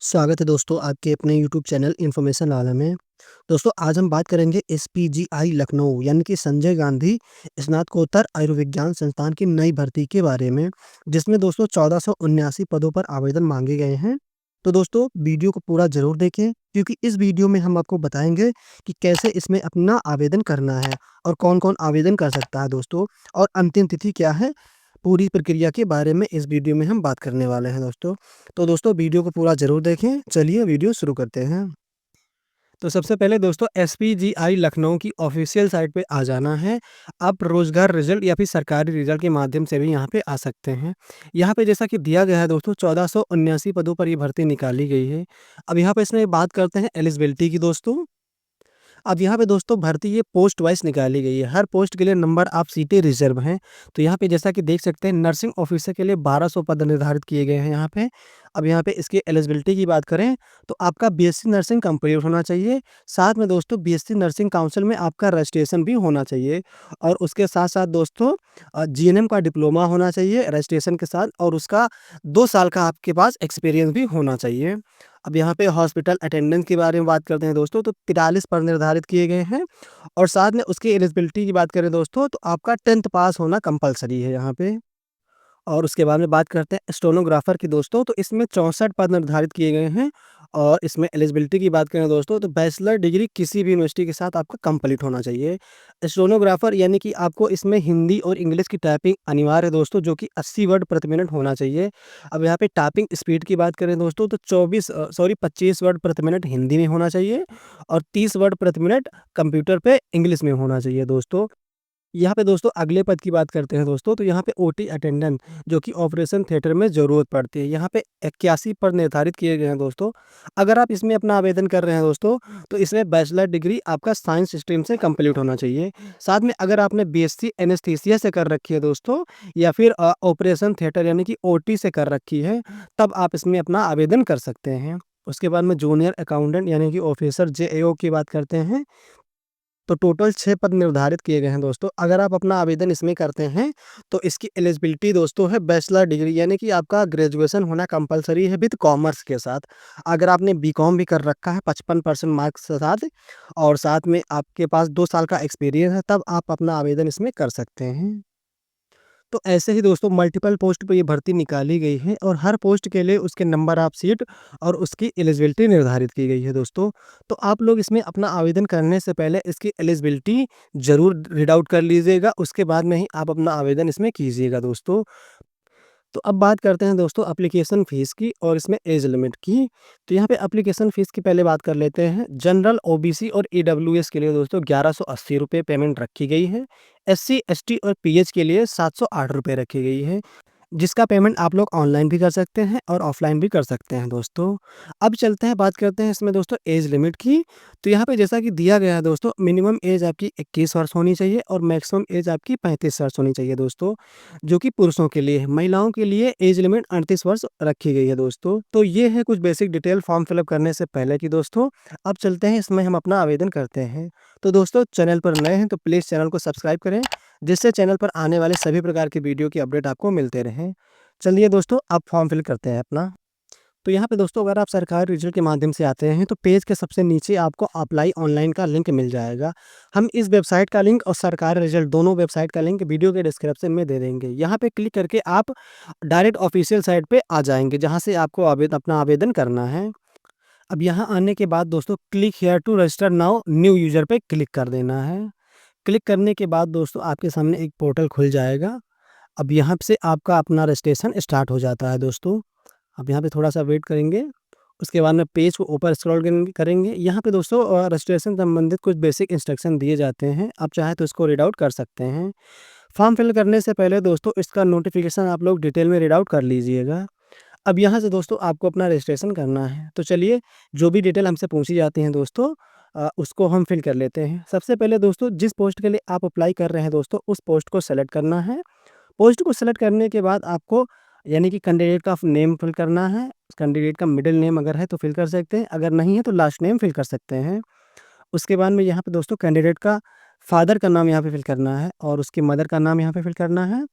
स्वागत है दोस्तों आपके अपने यूट्यूब चैनल इन्फॉर्मेशन आलम में। दोस्तों आज हम बात करेंगे एसपीजीआई लखनऊ यानी कि संजय गांधी स्नातकोत्तर आयुर्विज्ञान संस्थान की नई भर्ती के बारे में, जिसमें दोस्तों 1479 पदों पर आवेदन मांगे गए हैं। तो दोस्तों वीडियो को पूरा ज़रूर देखें, क्योंकि इस वीडियो में हम आपको बताएँगे कि कैसे इसमें अपना आवेदन करना है और कौन-कौन आवेदन कर सकता है दोस्तों, और अंतिम तिथि क्या है। पूरी प्रक्रिया के बारे में इस वीडियो में हम बात करने वाले हैं दोस्तों। तो दोस्तों वीडियो को पूरा ज़रूर देखें। चलिए वीडियो शुरू करते हैं। तो सबसे पहले दोस्तों एसपीजीआई लखनऊ की ऑफ़िशियल साइट पे आ जाना है। आप रोज़गार रिज़ल्ट या फिर सरकारी रिज़ल्ट के माध्यम से भी यहाँ पे आ सकते हैं। यहाँ पे जैसा कि दिया गया है दोस्तों 1479 पदों पर ये भर्ती निकाली गई है। अब यहाँ पे इसमें बात करते हैं एलिजिबिलिटी की दोस्तों। अब यहाँ पे दोस्तों भर्ती ये पोस्ट वाइज़ निकाली गई है। हर पोस्ट के लिए नंबर ऑफ सीटें रिज़र्व हैं। तो यहाँ पे जैसा कि देख सकते हैं नर्सिंग ऑफ़िसर के लिए 1200 पद निर्धारित किए गए हैं यहाँ पे। अब यहाँ पे इसकी एलिजिबिलिटी की बात करें तो आपका बीएससी नर्सिंग कंप्लीट होना चाहिए। साथ में दोस्तों बीएससी नर्सिंग काउंसिल में आपका रजिस्ट्रेशन भी होना चाहिए, और उसके साथ-साथ दोस्तों जीएनएम का डिप्लोमा होना चाहिए रजिस्ट्रेशन के साथ, और उसका 2 साल का आपके पास एक्सपीरियंस भी होना चाहिए। अब यहाँ पे हॉस्पिटल अटेंडेंस के बारे में बात करते हैं दोस्तों, तो 43 पद निर्धारित किए गए हैं, और साथ में उसकी एलिजिबिलिटी की बात करें दोस्तों, तो आपका 10th पास होना कंपल्सरी है यहाँ पे। और उसके बाद में बात करते हैं स्टेनोग्राफर की दोस्तों, तो इसमें 64 पद निर्धारित किए गए हैं, और इसमें एलिजिबिलिटी की बात करें दोस्तों, तो बैचलर डिग्री किसी भी यूनिवर्सिटी के साथ आपका कंप्लीट होना चाहिए। स्टेनोग्राफर यानी कि आपको इसमें हिंदी और इंग्लिश की टाइपिंग अनिवार्य है दोस्तों, जो कि 80 वर्ड प्रति मिनट होना चाहिए। अब यहाँ पे टाइपिंग स्पीड की बात करें दोस्तों, तो 25 वर्ड प्रति मिनट हिंदी में होना चाहिए, और 30 वर्ड प्रति मिनट कंप्यूटर पे इंग्लिश में होना चाहिए दोस्तों। यहाँ पे दोस्तों अगले पद की बात करते हैं दोस्तों, तो यहाँ पे ओटी अटेंडेंट जो कि ऑपरेशन थिएटर में ज़रूरत पड़ती है। यहाँ पे 81 पद निर्धारित किए गए हैं दोस्तों। अगर आप इसमें अपना आवेदन कर रहे हैं दोस्तों, तो इसमें बैचलर डिग्री आपका साइंस स्ट्रीम से कंप्लीट होना चाहिए। साथ में अगर आपने बीएससी एनेस्थीसिया से कर रखी है दोस्तों, या फिर ऑपरेशन थिएटर यानी कि ओटी से कर रखी है, तब आप इसमें अपना आवेदन कर सकते हैं। उसके बाद में जूनियर अकाउंटेंट यानी कि ऑफिसर जेएओ की बात करते हैं, तो टोटल 6 पद निर्धारित किए गए हैं दोस्तों। अगर आप अपना आवेदन इसमें करते हैं, तो इसकी एलिजिबिलिटी दोस्तों है बैचलर डिग्री यानी कि आपका ग्रेजुएशन होना कंपल्सरी है विद कॉमर्स के साथ। अगर आपने बीकॉम भी कर रखा है 55% मार्क्स के साथ, और साथ में आपके पास 2 साल का एक्सपीरियंस है, तब आप अपना आवेदन इसमें कर सकते हैं। तो ऐसे ही दोस्तों मल्टीपल पोस्ट पे ये भर्ती निकाली गई है, और हर पोस्ट के लिए उसके नंबर ऑफ सीट और उसकी एलिजिबिलिटी निर्धारित की गई है दोस्तों। तो आप लोग इसमें अपना आवेदन करने से पहले इसकी एलिजिबिलिटी ज़रूर रीड आउट कर लीजिएगा, उसके बाद में ही आप अपना आवेदन इसमें कीजिएगा दोस्तों। तो अब बात करते हैं दोस्तों एप्लीकेशन फ़ीस की और इसमें एज लिमिट की। तो यहाँ पे एप्लीकेशन फ़ीस की पहले बात कर लेते हैं। जनरल, ओबीसी और ईडब्ल्यूएस के लिए दोस्तों ₹1180 पेमेंट रखी गई है। एससी, एसटी और पीएच के लिए ₹708 रखी गई है। जिसका पेमेंट आप लोग ऑनलाइन भी कर सकते हैं और ऑफ़लाइन भी कर सकते हैं दोस्तों। अब चलते हैं बात करते हैं इसमें दोस्तों एज लिमिट की। तो यहाँ पे जैसा कि दिया गया है दोस्तों, मिनिमम एज आपकी 21 वर्ष होनी चाहिए, और मैक्सिमम एज आपकी 35 वर्ष होनी चाहिए दोस्तों, जो कि पुरुषों के लिए है। महिलाओं के लिए एज लिमिट 38 वर्ष रखी गई है दोस्तों। तो ये है कुछ बेसिक डिटेल फॉर्म फिलअप करने से पहले की दोस्तों। अब चलते हैं इसमें हम अपना आवेदन करते हैं। तो दोस्तों चैनल पर नए हैं तो प्लीज़ चैनल को सब्सक्राइब करें, जिससे चैनल पर आने वाले सभी प्रकार की वीडियो की अपडेट आपको मिलते रहें। चलिए दोस्तों अब फॉर्म फिल करते हैं अपना। तो यहाँ पे दोस्तों अगर आप सरकारी रिजल्ट के माध्यम से आते हैं, तो पेज के सबसे नीचे आपको अप्लाई ऑनलाइन का लिंक मिल जाएगा। हम इस वेबसाइट का लिंक और सरकारी रिजल्ट दोनों वेबसाइट का लिंक वीडियो के डिस्क्रिप्शन में दे देंगे। यहाँ पे क्लिक करके आप डायरेक्ट ऑफिशियल साइट पे आ जाएँगे, जहाँ से आपको अपना आवेदन करना है। अब यहाँ आने के बाद दोस्तों click here to register now new user पे क्लिक कर देना है। क्लिक करने के बाद दोस्तों आपके सामने एक पोर्टल खुल जाएगा। अब यहाँ से आपका अपना रजिस्ट्रेशन स्टार्ट हो जाता है दोस्तों। अब यहाँ पे थोड़ा-सा वेट करेंगे, उसके बाद में पेज को ऊपर स्क्रॉल करेंगे। यहाँ पे दोस्तों रजिस्ट्रेशन संबंधित कुछ बेसिक इंस्ट्रक्शन दिए जाते हैं, आप चाहें तो इसको रीड आउट कर सकते हैं। फॉर्म फिल करने से पहले दोस्तों इसका नोटिफ़िकेशन आप लोग डिटेल में रीड आउट कर लीजिएगा। अब यहाँ से दोस्तों आपको अपना रजिस्ट्रेशन करना है, तो चलिए जो भी डिटेल हमसे पूछी जाती हैं दोस्तों, उसको हम फिल कर लेते हैं। सबसे पहले दोस्तों जिस पोस्ट के लिए आप अप्लाई कर रहे हैं दोस्तों, उस पोस्ट को सेलेक्ट करना है। पोस्ट को सेलेक्ट करने के बाद आपको यानी कि कैंडिडेट का नेम फिल करना है। कैंडिडेट का मिडिल नेम अगर है तो फिल कर सकते हैं, अगर नहीं है तो लास्ट नेम फिल कर सकते हैं। उसके बाद में यहाँ पे दोस्तों कैंडिडेट का फादर का नाम यहाँ पे फिल करना है, और उसकी मदर का नाम यहाँ पे फिल करना है।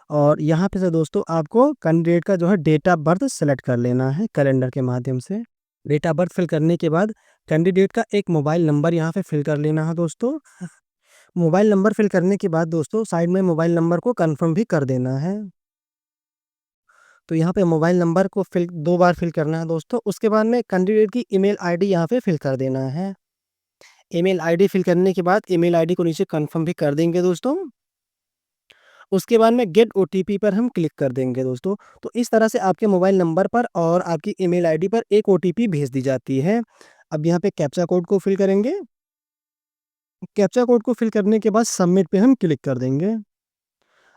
और यहाँ पे से दोस्तों आपको कैंडिडेट का जो है डेट ऑफ बर्थ सेलेक्ट कर लेना है कैलेंडर के माध्यम से। डेट ऑफ बर्थ फिल करने के बाद कैंडिडेट का एक मोबाइल नंबर यहाँ पे फिल कर लेना है दोस्तों। मोबाइल नंबर फिल करने के बाद दोस्तों साइड में मोबाइल नंबर को कन्फर्म भी कर देना है। तो यहाँ पे मोबाइल नंबर को फिल 2 बार फिल करना है दोस्तों। उसके बाद में कैंडिडेट की ईमेल आईडी यहाँ पे फिल कर देना है। ईमेल आईडी फिल करने के बाद ईमेल आईडी को नीचे कन्फर्म भी कर देंगे दोस्तों। उसके बाद में गेट ओटीपी पर हम क्लिक कर देंगे दोस्तों। तो इस तरह से आपके मोबाइल नंबर पर और आपकी ईमेल आईडी पर एक ओटीपी भेज दी जाती है। अब यहाँ पे कैप्चा कोड को फिल करेंगे। कैप्चा कोड को फिल करने के बाद सबमिट पे हम क्लिक कर देंगे।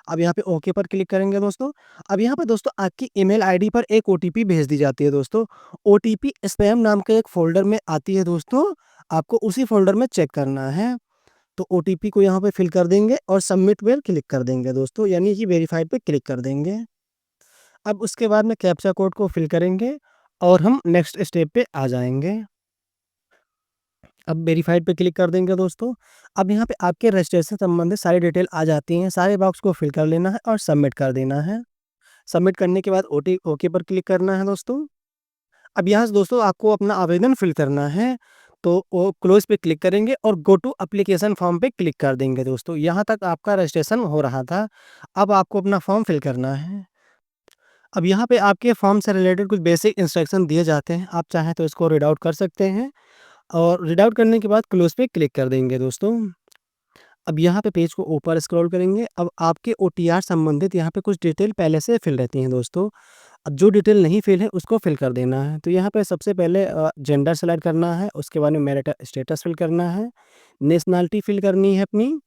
अब यहाँ पे ओके पर क्लिक करेंगे दोस्तों। अब यहाँ पे दोस्तों आपकी ईमेल आईडी पर एक ओटीपी भेज दी जाती है दोस्तों। ओटीपी स्पैम नाम के एक फ़ोल्डर में आती है दोस्तों, आपको उसी फ़ोल्डर में चेक करना है। तो ओटीपी को यहाँ पे फिल कर देंगे और सबमिट पर क्लिक कर देंगे दोस्तों, यानी कि वेरीफाइड पे क्लिक कर देंगे। अब उसके बाद में कैप्चा कोड को फिल करेंगे और हम नेक्स्ट स्टेप पे आ जाएँगे। अब वेरीफाइड पे क्लिक कर देंगे दोस्तों। अब यहाँ पे आपके रजिस्ट्रेशन संबंधित सारी डिटेल आ जाती हैं, सारे बॉक्स को फिल कर लेना है और सबमिट कर देना है। सबमिट करने के बाद ओके पर क्लिक करना है दोस्तों। अब यहाँ से दोस्तों आपको अपना आवेदन फिल करना है, तो वो क्लोज़ पे क्लिक करेंगे और गो टू एप्लीकेशन फॉर्म पे क्लिक कर देंगे दोस्तों। यहाँ तक आपका रजिस्ट्रेशन हो रहा था, अब आपको अपना फॉर्म फिल करना है। अब यहाँ पे आपके फॉर्म से रिलेटेड कुछ बेसिक इंस्ट्रक्शन दिए जाते हैं, आप चाहें तो इसको रीड आउट कर सकते हैं और रीड आउट करने के बाद क्लोज़ पे क्लिक कर देंगे दोस्तों। अब यहाँ पे पेज को ऊपर स्क्रॉल करेंगे। अब आपके ओटीआर संबंधित यहाँ पे कुछ डिटेल पहले से फिल रहती हैं दोस्तों। अब जो डिटेल नहीं फिल है उसको फिल कर देना है। तो यहाँ पे सबसे पहले जेंडर सेलेक्ट करना है, उसके बाद में मैरिटल स्टेटस फिल करना है, नेशनैलिटी फिल करनी है अपनी,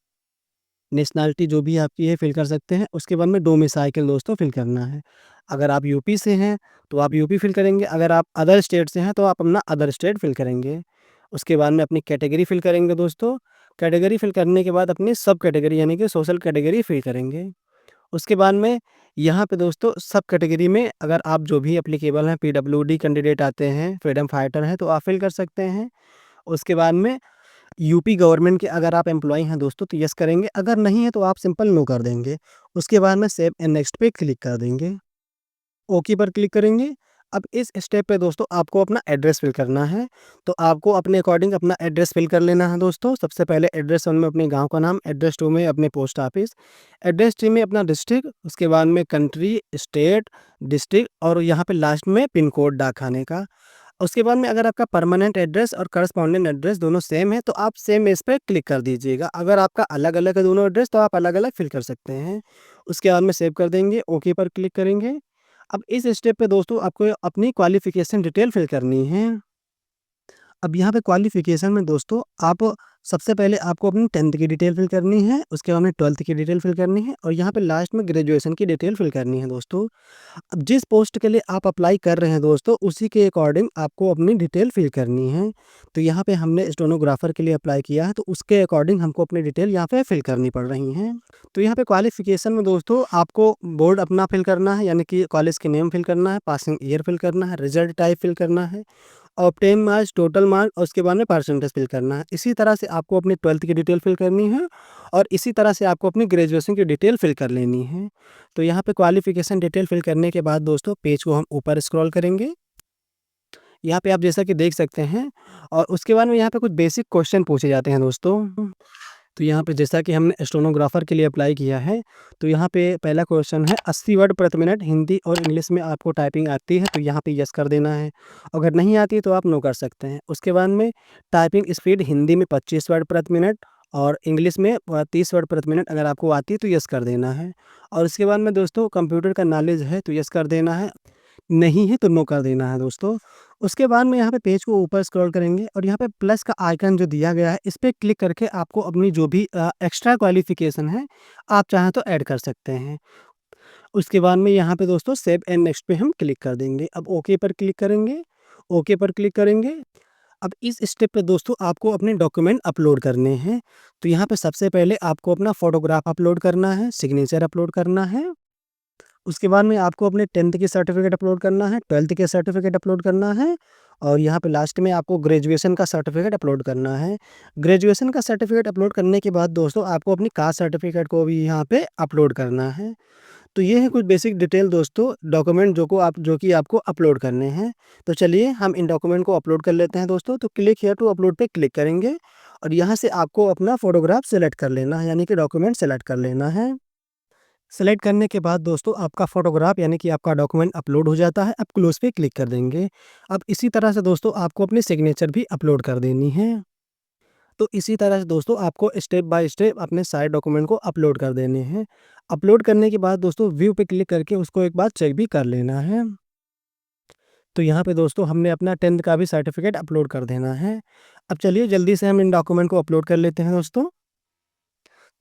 नेशनैलिटी जो भी आपकी है फिल कर सकते हैं। उसके बाद में डोमिसाइकिल दोस्तों फिल करना है। अगर आप यूपी से हैं तो आप यूपी फिल करेंगे, अगर आप अदर स्टेट से हैं तो आप अपना अदर स्टेट फिल करेंगे। उसके बाद में अपनी कैटेगरी फिल करेंगे दोस्तों। कैटेगरी फिल करने के बाद अपनी सब कैटेगरी यानी कि सोशल कैटेगरी फिल करेंगे। उसके बाद में यहाँ पे दोस्तों सब कैटेगरी में अगर आप जो भी एप्लीकेबल हैं, पीडब्ल्यूडी कैंडिडेट आते हैं, फ्रीडम फाइटर हैं तो आप फिल कर सकते हैं। उसके बाद में यूपी गवर्नमेंट के अगर आप एम्प्लॉयी हैं दोस्तों तो यस करेंगे, अगर नहीं है तो आप सिंपल नो कर देंगे। उसके बाद में सेव एंड नेक्स्ट पे क्लिक कर देंगे। ओके पर क्लिक करेंगे। अब इस स्टेप पे दोस्तों आपको अपना एड्रेस फिल करना है, तो आपको अपने अकॉर्डिंग अपना एड्रेस फिल कर लेना है दोस्तों। सबसे पहले एड्रेस 1 में अपने गाँव का नाम, एड्रेस 2 में अपने पोस्ट ऑफिस, एड्रेस 3 में अपना डिस्ट्रिक्ट, उसके बाद में कंट्री, स्टेट, डिस्ट्रिक्ट और यहाँ पे लास्ट में पिन कोड डाकखाने का। उसके बाद में अगर आपका परमानेंट एड्रेस और करस्पॉन्डेंट एड्रेस दोनों सेम है तो आप सेम इस पे क्लिक कर दीजिएगा। अगर आपका अलग-अलग है दोनों एड्रेस तो आप अलग-अलग फिल कर सकते हैं। उसके बाद में सेव कर देंगे, ओके पर क्लिक करेंगे। अब इस स्टेप पे दोस्तों आपको अपनी क्वालिफ़िकेशन डिटेल फिल करनी है। अब यहाँ पे क्वालिफ़िकेशन में दोस्तों आप सबसे पहले आपको अपनी 10th की डिटेल फिल करनी है, उसके बाद में 12th की डिटेल फिल करनी है और यहाँ पे लास्ट में ग्रेजुएशन की डिटेल फिल करनी है दोस्तों। अब जिस पोस्ट के लिए आप अप्लाई कर रहे हैं दोस्तों, उसी के अकॉर्डिंग आपको अपनी डिटेल फिल करनी है। तो यहाँ पे हमने स्टेनोग्राफ़र के लिए अप्लाई किया है, तो उसके अकॉर्डिंग हमको अपनी डिटेल यहाँ पे फिल करनी पड़ रही हैं। तो यहाँ पे क्वालिफ़िकेशन में दोस्तों आपको बोर्ड अपना फिल करना है, यानी कि कॉलेज के नेम फिल करना है, पासिंग ईयर फिल करना है, रिज़ल्ट टाइप फिल करना है, ऑब्टेन मार्क्स, टोटल मार्क और उसके बाद में परसेंटेज फिल करना है। इसी तरह से आपको अपनी 12th की डिटेल फिल करनी है और इसी तरह से आपको अपनी ग्रेजुएशन की डिटेल फिल कर लेनी है। तो यहाँ पे क्वालिफ़िकेशन डिटेल फिल करने के बाद दोस्तों पेज को हम ऊपर स्क्रॉल करेंगे। यहाँ पे आप जैसा कि देख सकते हैं और उसके बाद में यहाँ पे कुछ बेसिक क्वेश्चन पूछे जाते हैं दोस्तों। तो यहाँ पे जैसा कि हमने स्टेनोग्राफ़र के लिए अप्लाई किया है, तो यहाँ पे पहला क्वेश्चन है 80 वर्ड प्रति मिनट हिंदी और इंग्लिश में आपको टाइपिंग आती है, तो यहाँ पे यस कर देना है। अगर नहीं आती है तो आप नो कर सकते हैं। उसके बाद में टाइपिंग स्पीड हिंदी में 25 वर्ड प्रति मिनट और इंग्लिश में 30 वर्ड प्रति मिनट अगर आपको आती है तो यस कर देना है। और उसके बाद में दोस्तों कंप्यूटर का नॉलेज है तो यस कर देना है, नहीं है तो नो कर देना है दोस्तों। उसके बाद में यहाँ पे पेज को ऊपर स्क्रॉल करेंगे और यहाँ पे प्लस का आइकन जो दिया गया है इस पे क्लिक करके आपको अपनी जो भी एक्स्ट्रा क्वालिफ़िकेशन है आप चाहें तो ऐड कर सकते हैं। उसके बाद में यहाँ पे दोस्तों सेव एंड नेक्स्ट पे हम क्लिक कर देंगे। अब ओके पर क्लिक करेंगे, ओके पर क्लिक करेंगे। अब इस स्टेप पे दोस्तों आपको अपने डॉक्यूमेंट अपलोड करने हैं। तो यहाँ पे सबसे पहले आपको अपना फ़ोटोग्राफ अपलोड करना है, सिग्नेचर अपलोड करना है। उसके बाद में आपको अपने 10th की सर्टिफ़िकेट अपलोड करना है, 12th के सर्टिफ़िकेट अपलोड करना है और यहाँ पे लास्ट में आपको ग्रेजुएशन का सर्टिफ़िकेट अपलोड करना है। ग्रेजुएशन का सर्टिफ़िकेट अपलोड करने के बाद दोस्तों आपको अपनी कास्ट सर्टिफ़िकेट को भी यहाँ पे अपलोड करना है। तो ये है कुछ बेसिक डिटेल दोस्तों डॉक्यूमेंट जो कि आपको अपलोड करने हैं। तो चलिए हम इन डॉक्यूमेंट को अपलोड कर लेते हैं दोस्तों। तो क्लिक हियर टू अपलोड पे क्लिक करेंगे और यहाँ से आपको अपना फ़ोटोग्राफ सेलेक्ट कर लेना है, यानी कि डॉक्यूमेंट सेलेक्ट कर लेना है। सेलेक्ट करने के बाद दोस्तों आपका फ़ोटोग्राफ यानी कि आपका डॉक्यूमेंट अपलोड हो जाता है। अब क्लोज़ पे क्लिक कर देंगे। अब इसी तरह से दोस्तों आपको अपनी सिग्नेचर भी अपलोड कर देनी है। तो इसी तरह से दोस्तों आपको स्टेप बाय स्टेप अपने सारे डॉक्यूमेंट को अपलोड कर देने हैं। अपलोड करने के बाद दोस्तों व्यू पे क्लिक करके उसको एक बार चेक भी कर लेना है। तो यहाँ पे दोस्तों हमने अपना 10th का भी सर्टिफ़िकेट अपलोड कर देना है। अब चलिए जल्दी से हम इन डॉक्यूमेंट को अपलोड कर लेते हैं दोस्तों।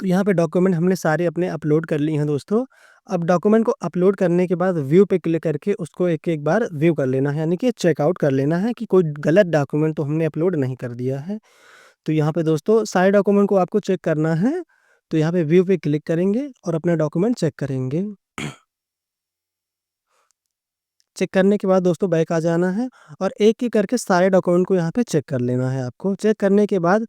तो यहाँ पे डॉक्यूमेंट हमने सारे अपने अपलोड कर लिए हैं दोस्तों। अब डॉक्यूमेंट को अपलोड करने के बाद व्यू पे क्लिक करके उसको एक-एक बार व्यू कर लेना है, यानी कि चेकआउट कर लेना है कि कोई गलत डॉक्यूमेंट तो हमने अपलोड नहीं कर दिया है। तो यहाँ पे दोस्तों सारे डॉक्यूमेंट को आपको चेक करना है। तो यहाँ पे व्यू पे क्लिक करेंगे और अपना डॉक्यूमेंट चेक करेंगे। चेक करने के बाद दोस्तों बैक आ जाना है और एक-एक करके सारे डॉक्यूमेंट को यहाँ पे चेक कर लेना है आपको। चेक करने के बाद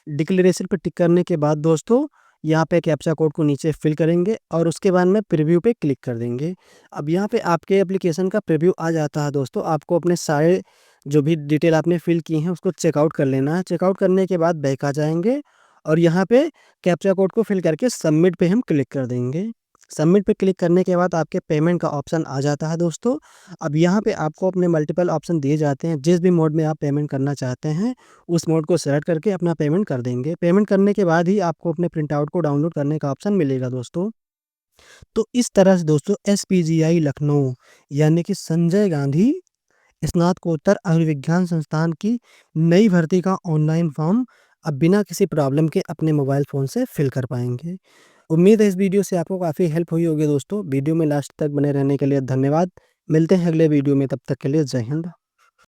डिक्लेरेशन पे टिक करने के बाद दोस्तों यहाँ पे कैप्चा कोड को नीचे फिल करेंगे और उसके बाद में प्रीव्यू पे क्लिक कर देंगे। अब यहाँ पे आपके एप्लीकेशन का प्रीव्यू आ जाता है दोस्तों। आपको अपने सारे जो भी डिटेल आपने फिल की हैं उसको चेकआउट कर लेना है। चेकआउट करने के बाद बैक आ जाएँगे और यहाँ पे कैप्चा कोड को फिल करके सबमिट पे हम क्लिक कर देंगे। सबमिट पे क्लिक करने के बाद आपके पेमेंट का ऑप्शन आ जाता है दोस्तों। अब यहाँ पे आपको अपने मल्टीपल ऑप्शन दिए जाते हैं। जिस भी मोड में आप पेमेंट करना चाहते हैं उस मोड को सेलेक्ट करके अपना पेमेंट कर देंगे। पेमेंट करने के बाद ही आपको अपने प्रिंट आउट को डाउनलोड करने का ऑप्शन मिलेगा दोस्तों। तो इस तरह से दोस्तों एसपीजीआई लखनऊ यानी कि संजय गांधी स्नातकोत्तर आयुर्विज्ञान संस्थान की नई भर्ती का ऑनलाइन फॉर्म अब बिना किसी प्रॉब्लम के अपने मोबाइल फ़ोन से फिल कर पाएँगे। उम्मीद है इस वीडियो से आपको काफ़ी हेल्प हुई होगी दोस्तों। वीडियो में लास्ट तक बने रहने के लिए धन्यवाद। मिलते हैं अगले वीडियो में, तब तक के लिए जय हिंद।